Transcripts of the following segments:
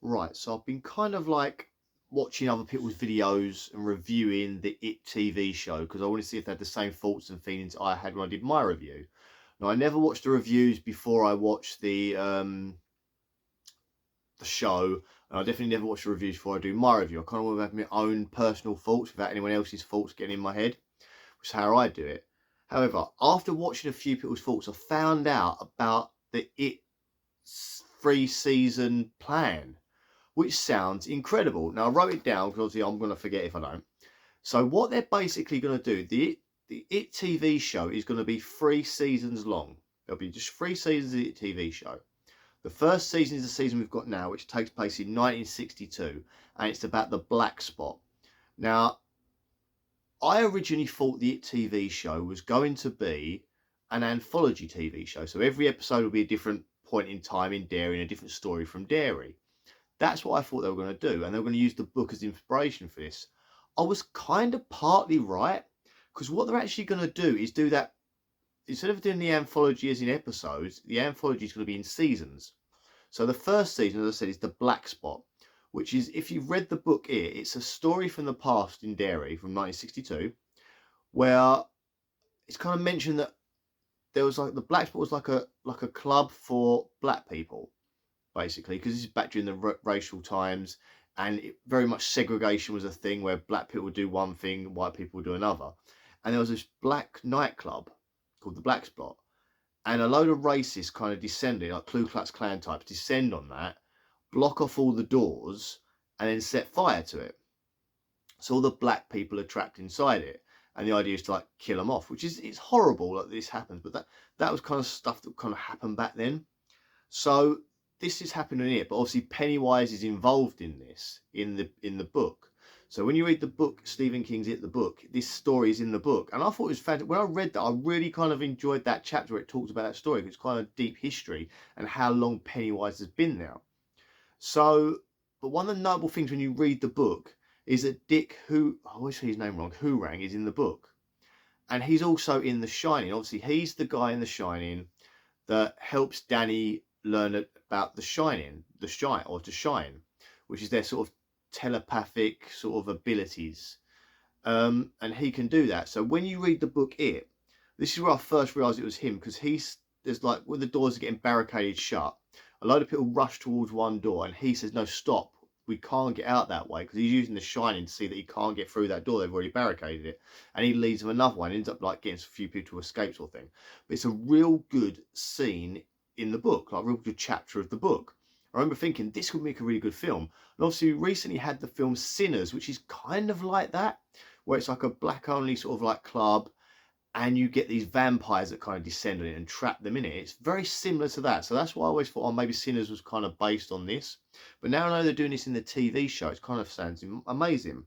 Right, so I've been kind of like watching other people's videos and reviewing the It TV show because I want to see if they had the same thoughts and feelings I had when I did my review. Now, I never watched the reviews before I watched the show, and I definitely never watch the reviews before I do my review. I kind of want to have my own personal thoughts without anyone else's thoughts getting in my head, which is how I do it. However, after watching a few people's thoughts, I found out about the It 3-season plan, which sounds incredible. Now, I wrote it down because obviously I'm going to forget if I don't. So what they're basically going to do, the It TV show is going to be 3 seasons long. There'll be just 3 seasons of the It TV show. The first season is the season we've got now, which takes place in 1962, and it's about the black spot. Now, I originally thought the It TV show was going to be an anthology TV show. So every episode will be a different point in time in Derry and a different story from Derry. That's what I thought they were going to do, and they were going to use the book as inspiration for this. I was kind of partly right, because what they're actually going to do is do that. Instead of doing the anthology as in episodes, the anthology is going to be in seasons. So the first season, as I said, is The Black Spot, which is, if you've read the book here, it's a story from the past in Derry from 1962, where it's kind of mentioned that there was like the Black Spot was like a club for black people, basically, because this is back during the racial times, and very much segregation was a thing where black people would do one thing, white people would do another. And there was this black nightclub called the Black Spot, and a load of racists kind of descended, like Ku Klux Klan types, descend on that, block off all the doors, and then set fire to it. So all the black people are trapped inside it, and the idea is to like kill them off, which is, it's horrible that this happens, but that was kind of stuff that kind of happened back then. So this is happening here, but obviously Pennywise is involved in this in the book. So when you read the book, Stephen King's It, the book, this story is in the book. And I thought it was fantastic. When I read that, I really kind of enjoyed that chapter where it talks about that story. It's kind of deep history and how long Pennywise has been there. So, but one of the notable things when you read the book is that Dick, who, I always say his name wrong, Hooran, is in the book. And he's also in The Shining. Obviously, he's the guy in The Shining that helps Danny learn about the Shining, to shine, which is their sort of telepathic sort of abilities, and he can do that. So when you read the book It, this is where I first realized it was him, because there's like, when the doors are getting barricaded shut, a load of people rush towards one door and he says, no, stop, we can't get out that way, because he's using the Shining to see that he can't get through that door, they've already barricaded it, and he leads them another one, ends up like getting a few people to escape sort of thing. But it's a real good scene in the book, like a real good chapter of the book. I remember thinking this would make a really good film. And obviously we recently had the film Sinners, which is kind of like that, where it's like a black only sort of like club, and you get these vampires that kind of descend on it and trap them in it. It's very similar to that. So that's why I always thought, oh, maybe Sinners was kind of based on this. But now I know they're doing this in the TV show. It kind of sounds amazing.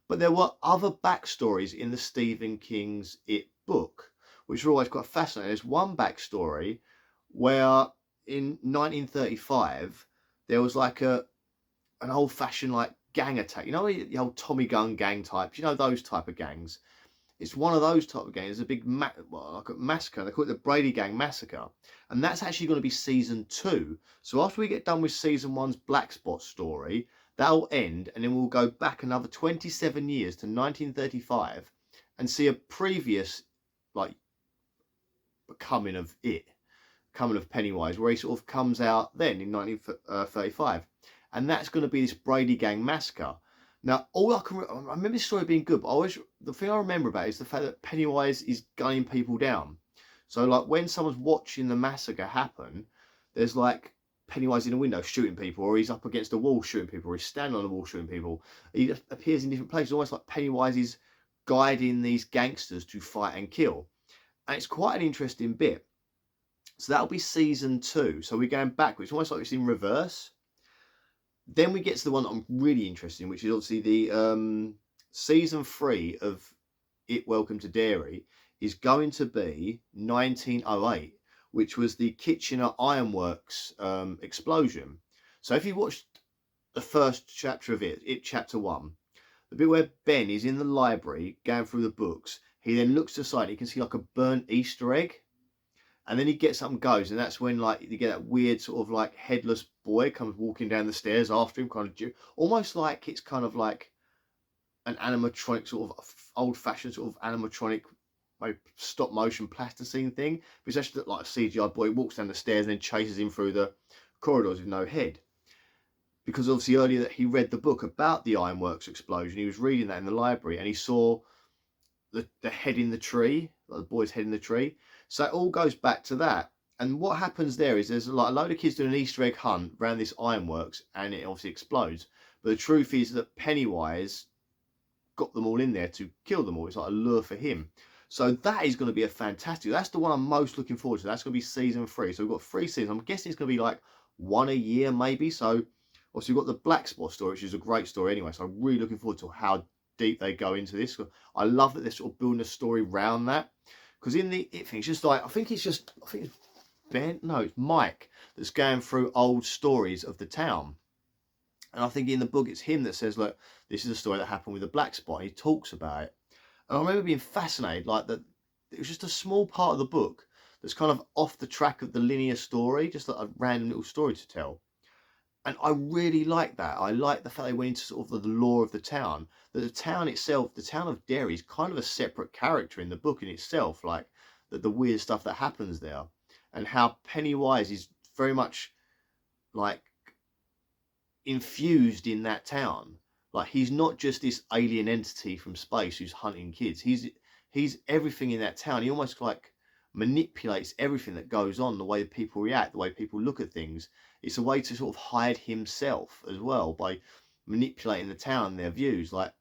But there were other backstories in the Stephen King's It book, which were always quite fascinating. There's one backstory where in 1935 there was like an old-fashioned like gang attack, you know, the old Tommy gun gang types, you know, those type of gangs. It's one of those type of gangs. There's a big like a massacre. They call it the Brady Gang Massacre, and that's actually going to be season 2. So after we get done with season 1's Black Spot story, that'll end, and then we'll go back another 27 years to 1935 and see a previous like coming of Pennywise, where he sort of comes out then in 1935, and that's going to be this Brady Gang Massacre. Now, I remember this story being good, but the thing I remember about it is the fact that Pennywise is gunning people down. So, like, when someone's watching the massacre happen, there's like Pennywise in a window shooting people, or he's up against a wall shooting people, or he's standing on a wall shooting people. He appears in different places, almost like Pennywise is guiding these gangsters to fight and kill. And it's quite an interesting bit. So that'll be season 2. So we're going backwards, almost like it's in reverse. Then we get to the one that I'm really interested in, which is obviously the season 3 of It Welcome to Derry is going to be 1908, which was the Kitchener Ironworks explosion. So if you watched the first chapter of it chapter 1, the bit where Ben is in the library going through the books, he then looks to the side, he can see like a burnt Easter egg. And then he gets up and goes, and that's when like you get that weird sort of like headless boy comes walking down the stairs after him, kind of almost like it's kind of like an animatronic, sort of old-fashioned sort of animatronic, maybe stop motion plasticine thing. But it's actually like a CGI boy. He walks down the stairs and then chases him through the corridors with no head. Because obviously earlier that he read the book about the ironworks explosion. He was reading that in the library and he saw the head in the tree, like the boy's head in the tree. So it all goes back to that. And what happens there is there's like a load of kids doing an Easter egg hunt around this ironworks and it obviously explodes. But the truth is that Pennywise got them all in there to kill them all. It's like a lure for him. So that is going to be a fantastic, that's the one I'm most looking forward to. That's going to be season 3. So we've got 3 seasons. I'm guessing it's going to be like 1 a year maybe. So obviously we've got the Black Spot story, which is a great story anyway. So I'm really looking forward to how deep they go into this. I love that they're sort of building a story around that. Because in the It thing, it's just like, I think it's Ben, no, it's Mike that's going through old stories of the town. And I think in the book, it's him that says, look, this is a story that happened with the Black Spot. And he talks about it. And I remember being fascinated, like that it was just a small part of the book that's kind of off the track of the linear story, just like a random little story to tell. And I really like that. I like the fact they went into sort of the lore of the town, that the town itself, the town of Derry, is kind of a separate character in the book in itself, like the weird stuff that happens there, and how Pennywise is very much like infused in that town. Like he's not just this alien entity from space who's hunting kids. He's everything in that town. He almost like manipulates everything that goes on, the way people react, the way people look at things. It's a way to sort of hide himself as well by manipulating the town and their views. Like,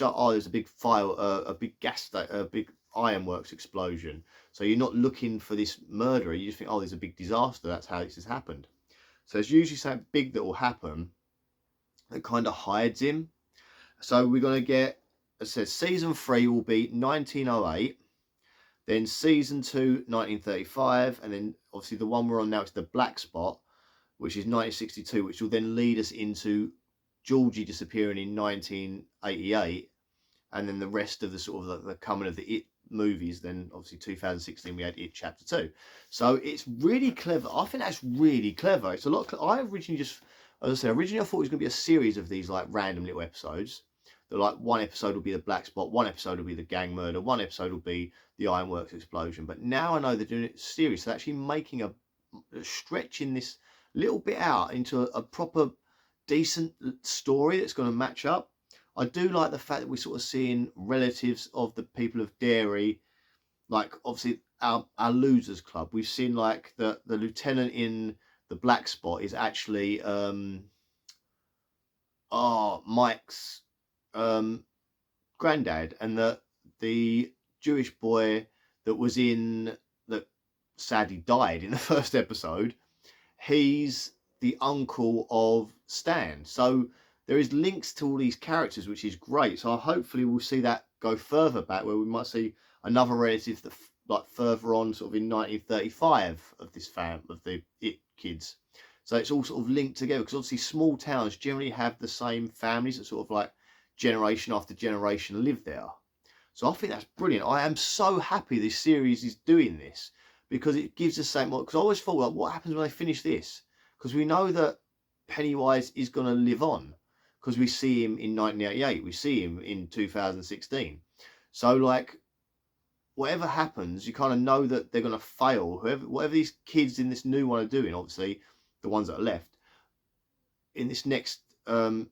oh, there's a big fire, a big a big ironworks explosion. So you're not looking for this murderer. You just think, oh, there's a big disaster. That's how this has happened. So it's usually something big that will happen that kind of hides him. So we're going to get, as I said, season 3 will be 1908, then season 2, 1935, and then obviously the one we're on now is the Black Spot, which is 1962, which will then lead us into Georgie disappearing in 1988, and then the rest of the sort of the coming of the It movies. Then obviously 2016 we had It Chapter 2. So it's really clever. I think that's really clever. It's a lot. I originally just, as I said, originally I thought it was going to be a series of these like random little episodes. That like one episode will be the Black Spot, one episode will be the gang murder, one episode will be the ironworks explosion. But now I know they're doing it serious. They're actually making a stretching this little bit out into a proper decent story that's going to match up. I do like the fact that we're sort of seeing relatives of the people of Derry, like obviously our losers club. We've seen like the lieutenant in the Black Spot is actually Mike's granddad, and the Jewish boy that was that sadly died in the first episode, he's the uncle of Stan. So there is links to all these characters, which is great. So hopefully we'll see that go further back, where we might see another relative that like further on, sort of in 1935, of this of the It kids. So it's all sort of linked together, because obviously small towns generally have the same families that sort of like generation after generation live there. So I think that's brilliant. I am so happy this series is doing this, because it gives the same, because I always thought, like, what happens when they finish this? Because we know that Pennywise is going to live on, because we see him in 1988, we see him in 2016. So like, whatever happens, you kind of know that they're going to fail. Whatever these kids in this new one are doing, obviously the ones that are left in this next in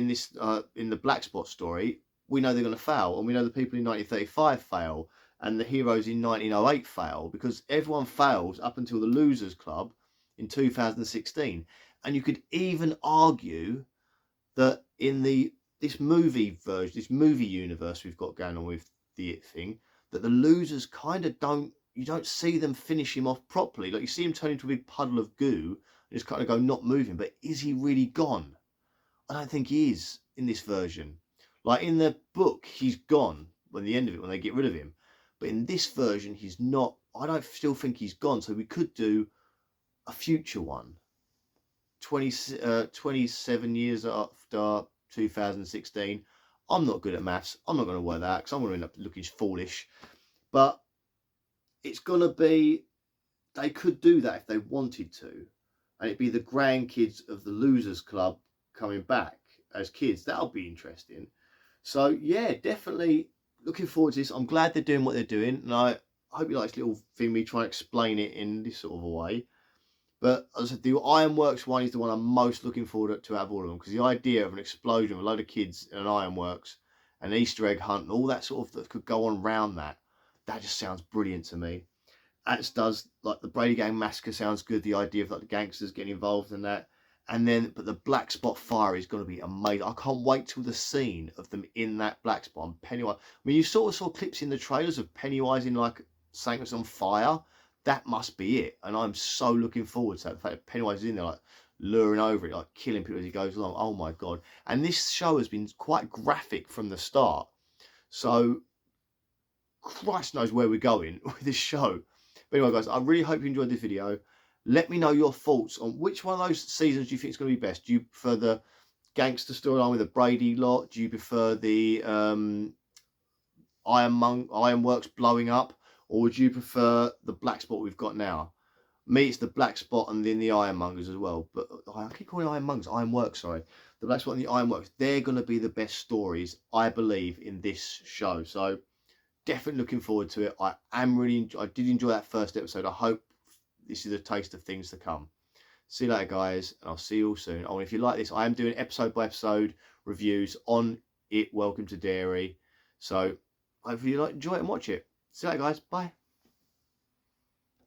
the Black Spot story, we know they're going to fail, and we know the people in 1935 fail, and the heroes in 1908 fail, because everyone fails up until the Losers Club in 2016. And you could even argue that in this movie version, this movie universe we've got going on with the It thing, that the losers kind of you don't see them finish him off properly. Like, you see him turn into a big puddle of goo and just kind of go not moving, but is he really gone? I don't think he is in this version. Like in the book, he's gone when the end of it, when they get rid of him. But in this version, he's not. I don't still think he's gone. So we could do a future one. 27 years after 2016. I'm not good at maths. I'm not going to work that, because I'm going to end up looking foolish. But it's going to be, they could do that if they wanted to. and it'd be the grandkids of the Losers Club coming back as kids. That'll be interesting. So yeah, definitely looking forward to this. I'm glad they're doing what they're doing, and I hope you like this little thing, me trying to explain it in this sort of a way. But as I said, the Ironworks one is the one I'm most looking forward to out of all of them, because the idea of an explosion with a load of kids in an Ironworks, an Easter egg hunt, and all that sort of that could go on around that, that just sounds brilliant to me. As does like the Brady Gang Massacre sounds good. The idea of like the gangsters getting involved in that, and then but the Black Spot Fire is going to be amazing. I can't wait till the scene of them in that black spot and Pennywise. I mean, you sort of saw clips in the trailers of Pennywise in like saying it's on fire. That must be it, and I'm so looking forward to that. The fact that Pennywise is in there, like luring over it, like killing people as he goes along. Oh my god! And this show has been quite graphic from the start, so Christ knows where we're going with this show. But anyway, guys, I really hope you enjoyed this video. Let me know your thoughts on which one of those seasons do you think is going to be best. Do you prefer the gangster storyline with the Brady lot? Do you prefer the Ironworks blowing up? Or would you prefer the black spot we've got now? Me, it's the black spot and then the Ironmongers as well. But I keep calling Ironmongers, Ironworks, sorry. The black spot and the Ironworks, they're going to be the best stories, I believe, in this show. So definitely looking forward to it. I did enjoy that first episode. I hope this is a taste of things to come. See you later, guys, and I'll see you all soon. Oh, and if you like this, I am doing episode by episode reviews on it. Welcome to Derry. So hopefully you enjoy it and watch it. See you later, guys. Bye.